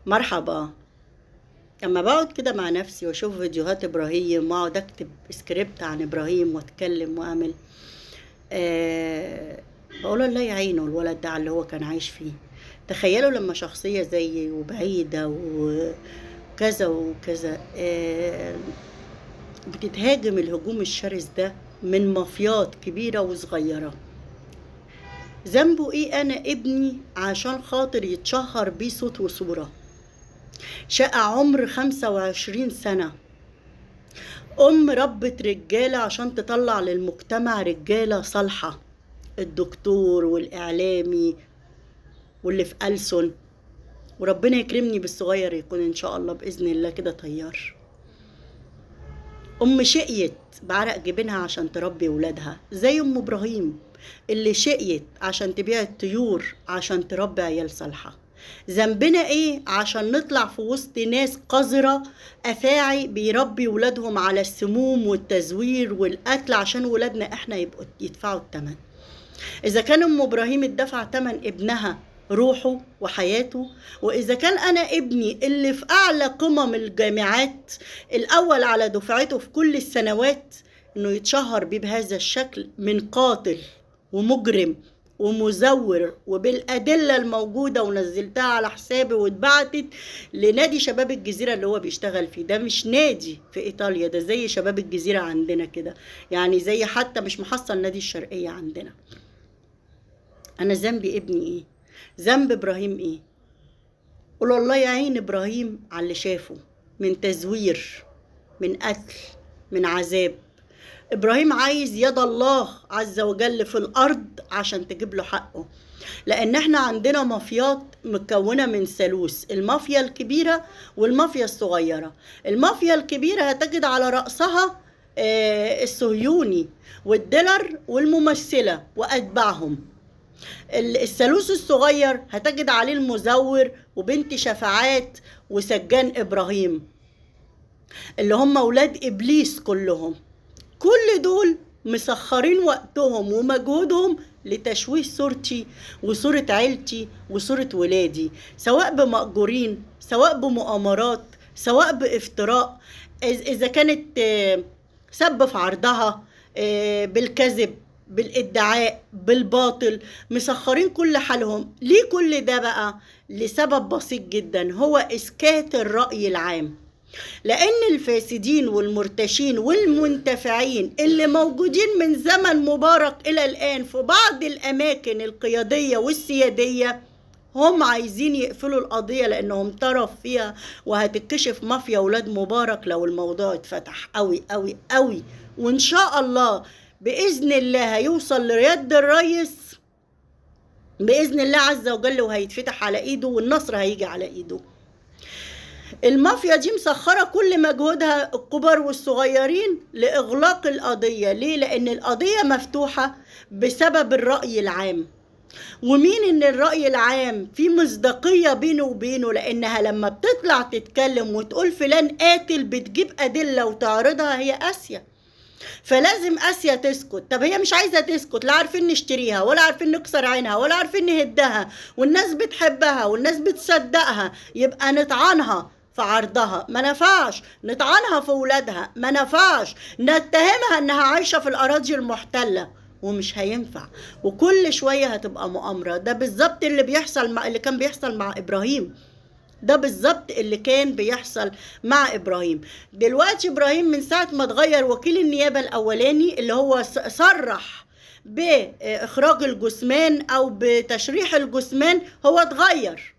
مرحبا. لما بقعد كده مع نفسي واشوف فيديوهات ابراهيم واقعد اكتب سكريبت عن ابراهيم واتكلم واعمل، أه بقول الله يعينه الولد ده على اللي هو كان عايش فيه. تخيلوا لما شخصية زيي وبعيدة وكذا وكذا بتتهاجم الهجوم الشرس ده من مافيات كبيرة وصغيرة. ذنبه ايه انا ابني عشان خاطر يتشهر بيه صوت وصورة؟ شقى عمر 25 سنة، ربت رجالة عشان تطلع للمجتمع رجالة صالحة، الدكتور والإعلامي واللي في ألسن، وربنا يكرمني بالصغير يكون إن شاء الله بإذن الله كده طيار. شقيت بعرق جبينها عشان تربي ولادها زي إبراهيم اللي شقيت عشان تبيع الطيور عشان تربي عيال صالحة. ذنبنا ايه عشان نطلع في وسط ناس قذرة افاعي بيربي ولادهم على السموم والتزوير والقتل عشان ولادنا احنا يبقوا يدفعوا الثمن؟ اذا كان ابراهيم اتدفع ثمن ابنها روحه وحياته، واذا كان انا ابني اللي في اعلى قمم الجامعات الاول على دفعته في كل السنوات انه يتشهر بيه بهذا الشكل من قاتل ومجرم ومزور وبالأدلة الموجودة ونزلتها على حسابي واتبعتت لنادي شباب الجزيرة اللي هو بيشتغل فيه. ده مش نادي في إيطاليا، ده زي شباب الجزيرة عندنا كده، يعني زي حتى مش محصل نادي الشرقية عندنا. أنا ذنبي ابني إيه؟ ذنب إبراهيم إيه؟ قولوا الله يعين إبراهيم على اللي شافه من تزوير، من قتل، من عذاب. إبراهيم عايز يد الله عز وجل في الأرض عشان تجيب له حقه، لأن احنا عندنا مافيات مكونة من ثالوث، المافيا الكبيرة والمافيا الصغيرة. المافيا الكبيرة هتجد على رأسها الصهيوني والديلر والممثلة وأتباعهم. الثالوث الصغير هتجد عليه المزور وبنت شفاعات وسجان إبراهيم اللي هم أولاد إبليس كلهم. كل دول مسخرين وقتهم ومجهودهم لتشويه صورتي وصورة عيلتي وصورة ولادي، سواء بمأجورين، سواء بمؤامرات، سواء بافتراء، إذا كانت سب في عرضها، بالكذب، بالادعاء، بالباطل، مسخرين كل حالهم. ليه كل ده بقى؟ لسبب بسيط جدا، هو إسكات الرأي العام. لأن الفاسدين والمرتشين والمنتفعين اللي موجودين من زمن مبارك إلى الآن في بعض الأماكن القيادية والسيادية هم عايزين يقفلوا القضية لأنهم طرف فيها، وهتكشف مافيا ولاد مبارك لو الموضوع اتفتح قوي قوي قوي. وإن شاء الله بإذن الله هيوصل لرياض الرئيس بإذن الله عز وجل، وهيتفتح على إيده والنصر هيجي على إيده. المافيا دي مسخرة كل مجهودها الكبار والصغيرين لإغلاق القضية. ليه؟ لأن القضية مفتوحة بسبب الرأي العام. ومين إن الرأي العام في مصداقية بينه وبينه؟ لأنها لما بتطلع تتكلم وتقول فلان قاتل بتجيب أدلة وتعرضها هي آسيا، فلازم آسيا تسكت. طب هي مش عايزة تسكت، لا عارفين نشتريها ولا عارفين نكسر عينها ولا عارفين نهدها، والناس بتحبها والناس بتصدقها، يبقى نطعنها في عرضها ما نفعش، نطعنها في ولادها ما نفعش، نتهمها انها عايشة في الأراضي المحتلة ومش هينفع، وكل شوية هتبقى مؤامرة. ده بالظبط اللي كان بيحصل مع إبراهيم. ده بالظبط اللي كان بيحصل مع إبراهيم. دلوقتي إبراهيم من ساعة ما اتغير وكيل النيابة الأولاني اللي هو صرح بإخراج الجثمان أو بتشريح الجثمان، هو اتغير.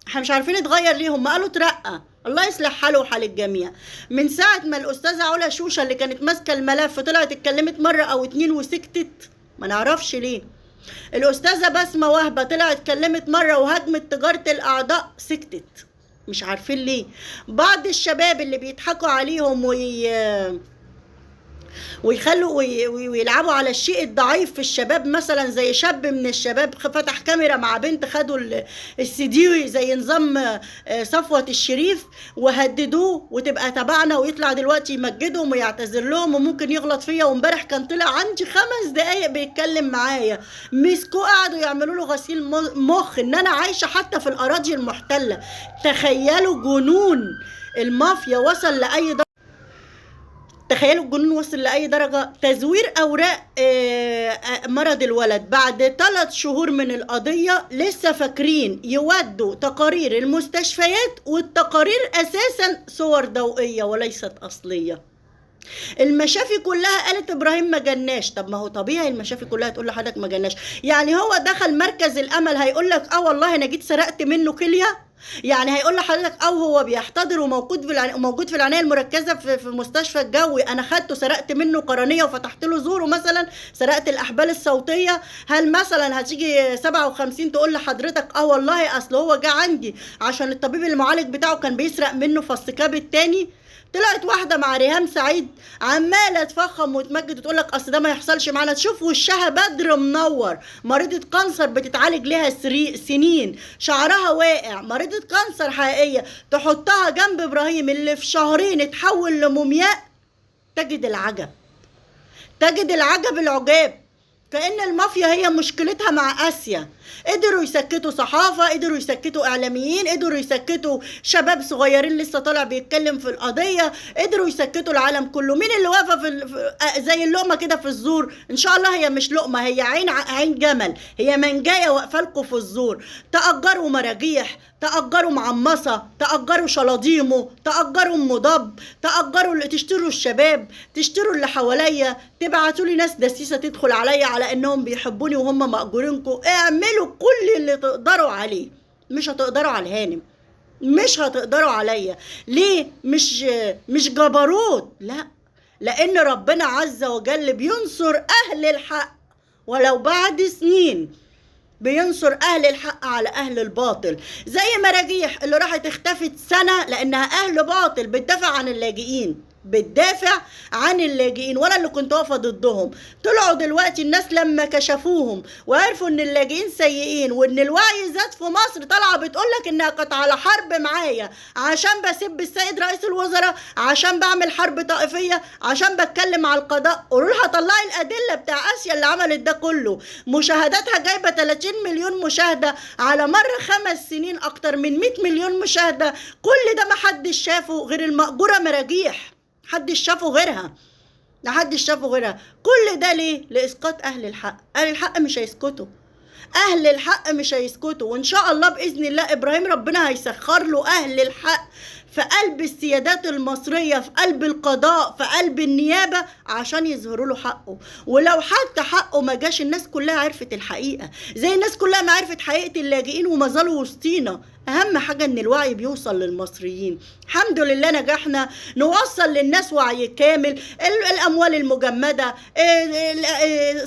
احنا مش عارفين اتغير ليه، هم قالوا اترقى. الله يصلح حاله وحال الجميع. من ساعة ما الأستاذة علا شوشة اللي كانت ماسكة الملف طلعت اتكلمت مرة أو اتنين وسكتت، ما نعرفش ليه. الأستاذة بسمة وهبة طلعت اتكلمت مرة وهجمت تجارة الأعضاء، سكتت، مش عارفين ليه. بعض الشباب اللي بيضحكوا عليهم ويخلوا ويلعبوا على الشيء الضعيف في الشباب، مثلا زي شاب من الشباب فتح كاميرا مع بنت، خدوا السي دي زي نظام صفوة الشريف وهددوه وتبقى تبعنا، ويطلع دلوقتي يمجدهم ويعتذر لهم وممكن يغلط فيا. وامبارح كان طلع عندي 5 دقايق بيتكلم معايا، مسكوه قعدوا يعملوا له غسيل مخ ان انا عايشه حتى في الاراضي المحتله. تخيلوا جنون المافيا وصل لاي درجه، تخيلوا الجنون وصل لأي درجة. تزوير أوراق مرض الولد بعد 3 شهور من القضية، لسه فاكرين يودوا تقارير المستشفيات، والتقارير أساسا صور ضوئية وليست أصلية. المشافي كلها قالت ابراهيم ما جناش. طب ما هو طبيعي المشافي كلها تقول لحضرتك ما جناش. يعني هو دخل مركز الامل هيقول لك والله انا جيت سرقت منه كليه؟ يعني هيقول لحضرتك هو بيحتضر وموجود في العنايه المركزه في مستشفى الجوي، انا خدته سرقت منه قرنيه وفتحت له زوره، مثلا سرقت الاحبال الصوتيه. هل مثلا هتيجي 57 تقول لحضرتك والله اصل هو جه عندي عشان الطبيب المعالج بتاعه كان بيسرق منه فالسكاب التاني؟ طلعت واحدة مع ريهام سعيد عمالة تفخم وتمجد وتقول لك اصل ده ما يحصلش معانا. تشوف وشها بدر منور، مريضة كانسر بتتعالج لها سنين، شعرها واقع، مريضة كانسر حقيقية، تحطها جنب ابراهيم اللي في شهرين اتحول لمومياء، تجد العجب، تجد العجب العجاب. كأن المافيا هي مشكلتها مع آسيا. قدروا يسكتوا صحافة، قدروا يسكتوا إعلاميين، قدروا يسكتوا شباب صغيرين لسه طالع بيتكلم في القضية، قدروا يسكتوا العالم كله. مين اللي واقفة زي اللقمة كده في الزور؟ إن شاء الله هي مش لقمة، هي عين جمل، هي منجاية واقفة لكم في الزور. تأجروا مراجيح، تأجروا معمصة، تأجروا شلاضيمو، تأجروا مضب، تأجروا اللي تشتروا الشباب، تشتروا اللي حواليا، تبعتوا لي ناس دسيسة تدخل عليا على انهم بيحبوني وهم مأجورينكم. اعملوا كل اللي تقدروا عليه، مش هتقدروا على الهانم، مش هتقدروا عليا. ليه؟ مش جبروت، لا، لان ربنا عز وجل بينصر اهل الحق ولو بعد سنين، بينصر اهل الحق على اهل الباطل. زي مراجيح اللي راحت اختفت سنة لانها اهل باطل بتدافع عن اللاجئين، بتدافع عن اللاجئين، وانا اللي كنت واقفه ضدهم. طلعوا دلوقتي الناس لما كشفوهم وعرفوا ان اللاجئين سيئين وان الوعي زاد في مصر، طالعه بتقول لك انها كانت على حرب معايا عشان بسب السيد رئيس الوزراء، عشان بعمل حرب طائفيه، عشان بتكلم على القضاء. قولوا لها طلعي الادله بتاع اسيا اللي عملت ده كله. مشاهداتها جايبه 30 مليون مشاهده على مر 5 سنين، اكتر من 100 مليون مشاهده. كل ده ما حدش شافه غير المأجوره مراجيح، محدش شافه غيرها، محدش شافه غيرها. كل ده ليه؟ لإسقاط أهل الحق. أهل الحق مش هيسكتوا، أهل الحق مش هيسكتوا. وإن شاء الله بإذن الله إبراهيم ربنا هيسخر له أهل الحق في قلب السيادات المصرية، في قلب القضاء، في قلب النيابة، عشان يظهروا له حقه. ولو حتى حقه ما جاش، الناس كلها عرفت الحقيقة، زي الناس كلها ما عرفت حقيقة اللاجئين وما زالوا وسطينا. أهم حاجة إن الوعي بيوصل للمصريين. الحمد لله نجحنا نوصل للناس وعي كامل. الأموال المجمدة،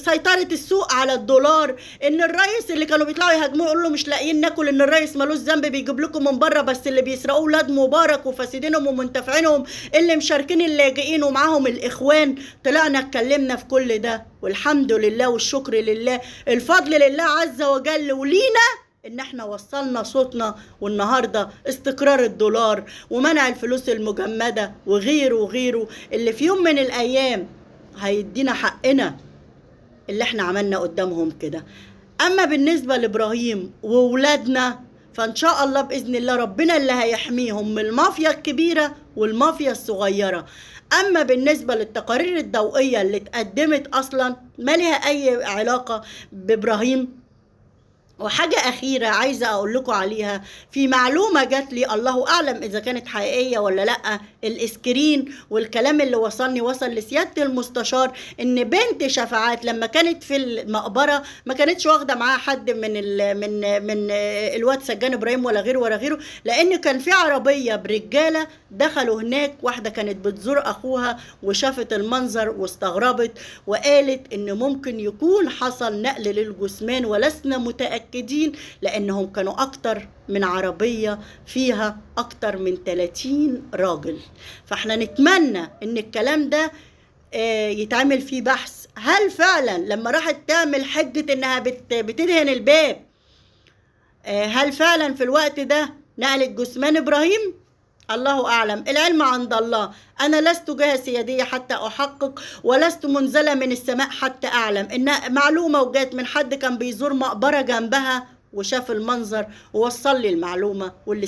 سيطرة السوق على الدولار، إن الرئيس اللي كانوا بيطلعوا يهاجموه يقولوا له مش لاقيين ناكل، إن الرئيس ملوش ذنب بيجيب لكم من بره، بس اللي بيسرقوه ولاد مبارك وفاسدينهم ومنتفعينهم اللي مشاركين اللاجئين ومعاهم الإخوان. طلعنا اتكلمنا في كل ده، والحمد لله والشكر لله، الفضل لله عز وجل، ولينا ان احنا وصلنا صوتنا. والنهارده استقرار الدولار ومنع الفلوس المجمده وغيره وغيره، اللي في يوم من الايام هيدينا حقنا اللي احنا عملنا قدامهم كده. اما بالنسبه لابراهيم وولادنا فان شاء الله باذن الله ربنا اللي هيحميهم من المافيا الكبيره والمافيا الصغيره. اما بالنسبه للتقارير الضوئيه اللي اتقدمت اصلا ما لها اي علاقه بابراهيم. وحاجة أخيرة عايزة أقول لكم عليها، في معلومة جات لي الله أعلم إذا كانت حقيقية ولا لأ، الإسكرين والكلام اللي وصل لسيادة المستشار إن بنت شفاعات لما كانت في المقبرة ما كانتش واخدة معاها حد من الواد سجان إبراهيم ولا غيره، لأن كان في عربية برجالة دخلوا هناك. واحدة كانت بتزور أخوها وشافت المنظر واستغربت وقالت إن ممكن يكون حصل نقل للجثمان، ولسنا متأكدين لأنهم كانوا أكتر من عربية فيها أكتر من 30 راجل. فاحنا نتمنى إن الكلام ده يتعمل فيه بحث. هل فعلا لما راحت تعمل حجة انها بتدهن الباب، هل فعلا في الوقت ده نقلت جثمان ابراهيم؟ الله اعلم، العلم عند الله. انا لست جهة سيادية حتى احقق، ولست منزلة من السماء حتى اعلم. ان معلومة وجات من حد كان بيزور مقبرة جنبها وشاف المنظر ووصل لي المعلومة، واللي